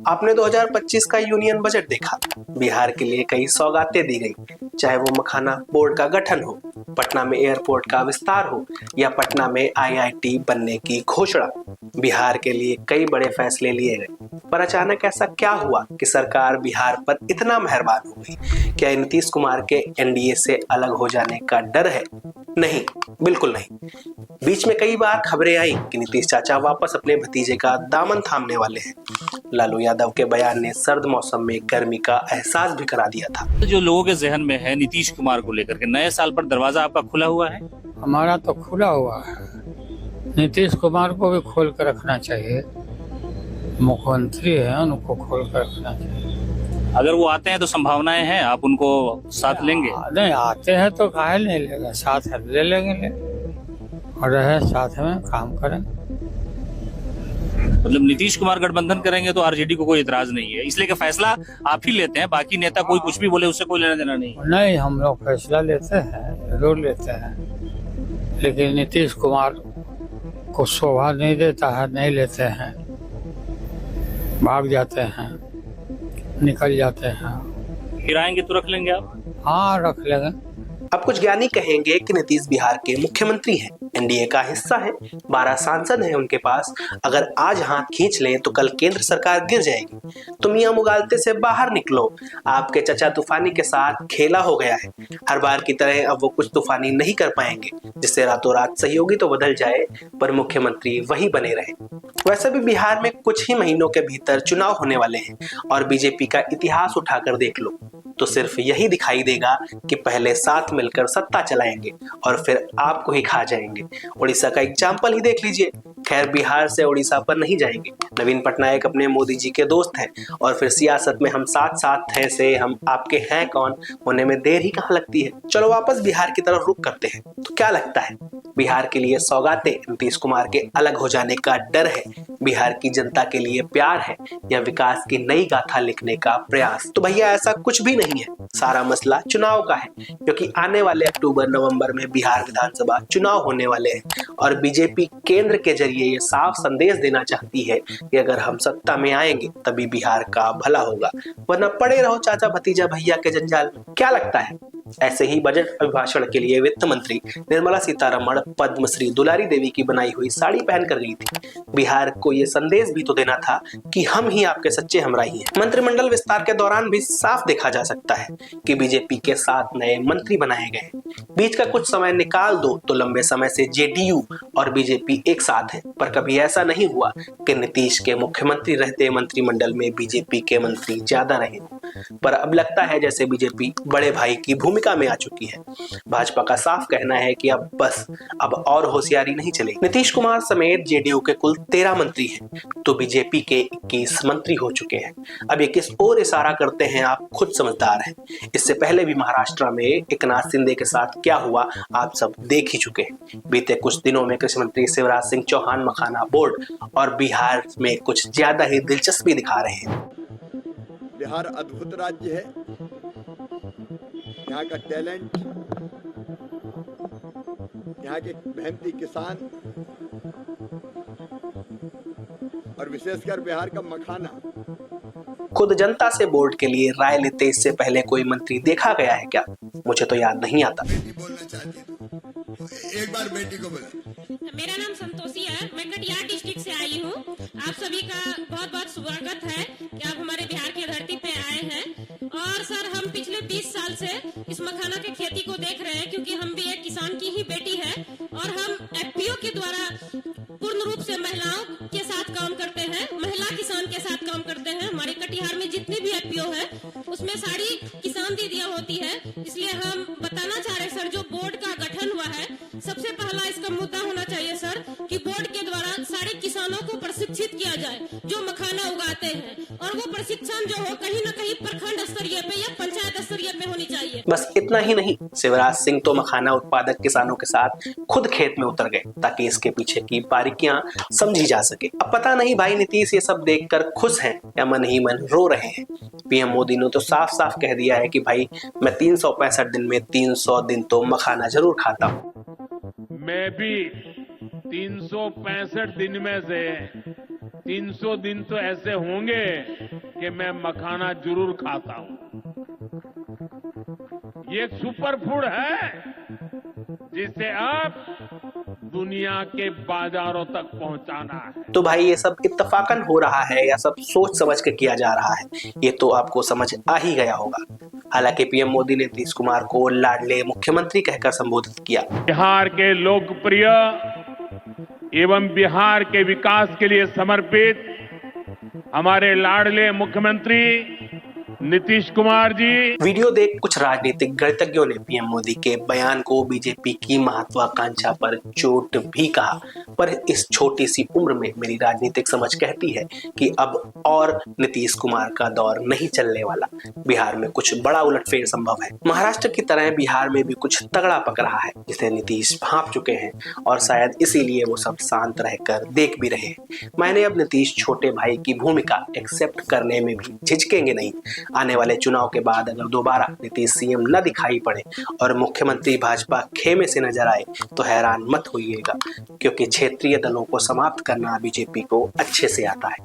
आपने 2025 का union budget देखा। बिहार के लिए कई सौगातें दी गई, चाहे वो मखाना बोर्ड का गठन हो, पटना में एयरपोर्ट का विस्तार हो या पटना में आईआईटी बनने की घोषणा। बिहार के लिए कई बड़े फैसले लिए गए, पर अचानक ऐसा क्या हुआ कि सरकार बिहार पर इतना मेहरबान हो गई? क्या नीतीश कुमार के एनडीए से अलग हो जाने का डर है? नहीं, बिल्कुल नहीं। बीच में कई बार खबरें आई कि नीतीश चाचा वापस अपने भतीजे का दामन थामने वाले हैं। लालू यादव के बयान ने सर्द मौसम में गर्मी का एहसास भी करा दिया था। जो लोगों के जहन में है नीतीश कुमार को लेकर के, नए साल पर दरवाजा आपका खुला हुआ है? हमारा तो खुला हुआ है। नीतीश कुमार को भी खोल कर रखना चाहिए, मुख्यमंत्री है, उनको खोल कर रखना चाहिए। अगर वो आते हैं तो संभावनाएं हैं, आप उनको साथ लेंगे? नहीं आते हैं तो काहे नहीं लेगा, साथ ले लेंगे और रहे साथ में काम करेंगे। मतलब नीतीश कुमार गठबंधन करेंगे तो आरजेडी को कोई इतराज नहीं है, इसलिए कि फैसला आप ही लेते हैं, बाकी नेता कोई कुछ भी बोले उससे कोई लेना देना नहीं? नहीं, हम लोग फैसला लेते हैं, जरूर लेते हैं, लेकिन नीतीश कुमार को शोभा नहीं देता है, नहीं लेते हैं, भाग जाते हैं, निकल जाते हैं। फिर आएंगे तो रख लेंगे आप? हाँ, रख लेंगे। अब कुछ ज्ञानी कहेंगे कि नीतीश बिहार के मुख्यमंत्री हैं, एनडीए का हिस्सा है, 12 सांसद हैं उनके पास। अगर आज हाथ खींच लें तो कल केंद्र सरकार गिर जाएगी। तो मियां मुगालते से बाहर निकलो, आपके चचा तूफानी के साथ खेला हो गया है। हर बार की तरह अब वो कुछ तूफानी नहीं कर पाएंगे, जिससे रातों रात सहयोगी तो बदल जाए पर मुख्यमंत्री वही बने रहे। वैसे भी बिहार में कुछ ही महीनों के भीतर चुनाव होने वाले हैं और बीजेपी का इतिहास उठाकर देख लो तो सिर्फ यही दिखाई देगा कि पहले साथ मिलकर सत्ता चलाएंगे और फिर आपको ही खा जाएंगे। उड़ीसा का एग्जाम्पल ही देख लीजिए। खैर, बिहार से उड़ीसा पर नहीं जाएंगे। नवीन पटनायक अपने मोदी जी के दोस्त हैं और फिर सियासत में हम साथ साथ हैं से हम आपके हैं कौन होने में देर ही कहाँ लगती है। चलो वापस बिहार की तरफ रुख करते हैं। तो क्या लगता है, बिहार के लिए सौगातें नीतीश कुमार के अलग हो जाने का डर है, बिहार की जनता के लिए प्यार है, या विकास की नई गाथा लिखने का प्रयास? तो भैया ऐसा कुछ भी नहीं है। सारा मसला चुनाव का है, क्योंकि आने वाले अक्टूबर नवंबर में बिहार विधानसभा चुनाव होने वाले हैं और बीजेपी केंद्र के जरिए ये साफ संदेश देना चाहती है कि अगर हम सत्ता में आएंगे तभी बिहार का भला होगा, वरना पड़े रहो चाचा भतीजा भैया के जंजाल में। क्या लगता है? ऐसे ही बजट अभिभाषण के लिए वित्त मंत्री निर्मला सीतारमण पद्मश्री दुलारी देवी की बनाई हुई साड़ी पहनकर गई थी। बिहार को ये संदेश भी तो देना था कि हम ही आपके सच्चे हमराही हैं। मंत्रिमंडल विस्तार के दौरान भी साफ देखा जा सकता है कि बीजेपी के 7 नए मंत्री बनाए गए। बीच का कुछ समय निकाल दो तो लंबे समय से जेडीयू और बीजेपी एक साथ है, पर कभी ऐसा नहीं हुआ कि नीतीश के मुख्यमंत्री रहते मंत्रिमंडल में बीजेपी के मंत्री ज्यादा रहे। पर अब लगता है जैसे बीजेपी बड़े भाई की भूमिका में आ चुकी है। भाजपा का साफ कहना है कि अब और होशियारी नहीं चलेगी। नीतीश कुमार समेत जेडीयू के कुल 13 मंत्री हैं, तो बीजेपी के 21 मंत्री हो चुके हैं। अब ये किस ओर इशारा करते हैं आप खुद समझदार हैं। इससे पहले भी महाराष्ट्र में एकनाथ शिंदे के साथ क्या हुआ आप सब देख ही चुके हैं। बीते कुछ दिनों में कृषि मंत्री शिवराज सिंह चौहान मखाना बोर्ड और बिहार में कुछ ज्यादा ही दिलचस्पी दिखा रहे हैं। बिहार अद्भुत राज्य है। यहाँ का टैलेंट, यहाँ के मेहनती किसान और विशेषकर बिहार का मखाना। खुद जनता से बोर्ड के लिए राय लेते इससे पहले कोई मंत्री देखा गया है क्या? मुझे तो याद नहीं आता। बेटी बोलना चाहती है, एक बार बेटी को बोला। मेरा नाम संतोषी है, मैं कटिहार डिस्ट्रिक्ट से आई हूँ। आप सभी का बहुत बहुत स्वागत है कि आप हमारे बिहार की धरती पे आए हैं। और सर, हम पिछले 20 साल से इस मखाना की खेती को देख रहे हैं, क्योंकि हम भी एक किसान की ही बेटी है और हम एफपीओ के द्वारा पूर्ण रूप से महिलाओं के साथ काम करते हैं, महिला किसान के साथ काम करते हैं। हमारे कटिहार में जितनी भी एफपीओ है उसमें सारी किसान दीदियां होती है। इसलिए हम बताना चाह रहे हैं सर, जो बोर्ड का गठन हुआ है, सबसे पहला इसका मुद्दा होना चाहिए सर कि बोर्ड के द्वारा सारे किसानों को प्रशिक्षित किया जाए जो मखाना उगाते हैं, और वो प्रशिक्षण जो हो कहीं न कहीं प्रखंड स्तरीय पे या पंचायत स्तरीय पे होनी चाहिए। बस इतना ही नहीं, शिवराज सिंह तो मखाना उत्पादक किसानों के साथ खुद खेत में उतर गए ताकि इसके पीछे की बारीकियां समझी जा सके। अब पता नहीं भाई नीतीश ये सब देखकर खुश हैं या मन ही मन रो रहे हैं। पीएम मोदी ने तो साफ साफ कह दिया है कि भाई मैं 365 दिन में 300 दिन तो मखाना जरूर खाता हूँ। मैं भी 365 दिन में से 300 दिन तो ऐसे होंगे कि मैं मखाना जरूर खाता हूं। ये एक सुपर फूड है जिसे आप दुनिया के बाजारों तक पहुंचाना है। तो भाई ये सब इत्तफाकन हो रहा है या सब सोच समझ के किया जा रहा है, ये तो आपको समझ आ ही गया होगा। हालांकि पीएम मोदी ने नीतीश कुमार को लाडले मुख्यमंत्री कहकर संबोधित किया। बिहार के लोकप्रिय एवं बिहार के विकास के लिए समर्पित हमारे लाडले मुख्यमंत्री नीतीश कुमार जी। वीडियो देख कुछ राजनीतिक गणितज्ञों ने पीएम मोदी के बयान को बीजेपी की महत्वाकांक्षा पर चोट भी कहा, पर इस छोटी सी उम्र में मेरी राजनीतिक समझ कहती है कि अब और नीतीश कुमार का दौर नहीं चलने वाला। बिहार में कुछ बड़ा उलटफेर संभव है। महाराष्ट्र की तरह बिहार में भी कुछ तगड़ा पक रहा है जिसे नीतीश भांप चुके हैं और शायद इसीलिए वो सब शांत रहकर देख भी रहे हैं। मैंने अब नीतीश छोटे भाई की भूमिका एक्सेप्ट करने में भी झिझकेंगे नहीं। आने वाले चुनाव के बाद अगर दोबारा नीतीश सीएम न दिखाई पड़े और मुख्यमंत्री भाजपा खेमे से नजर आए तो हैरान मत होइएगा, क्योंकि क्षेत्रीय दलों को समाप्त करना बीजेपी को अच्छे से आता है।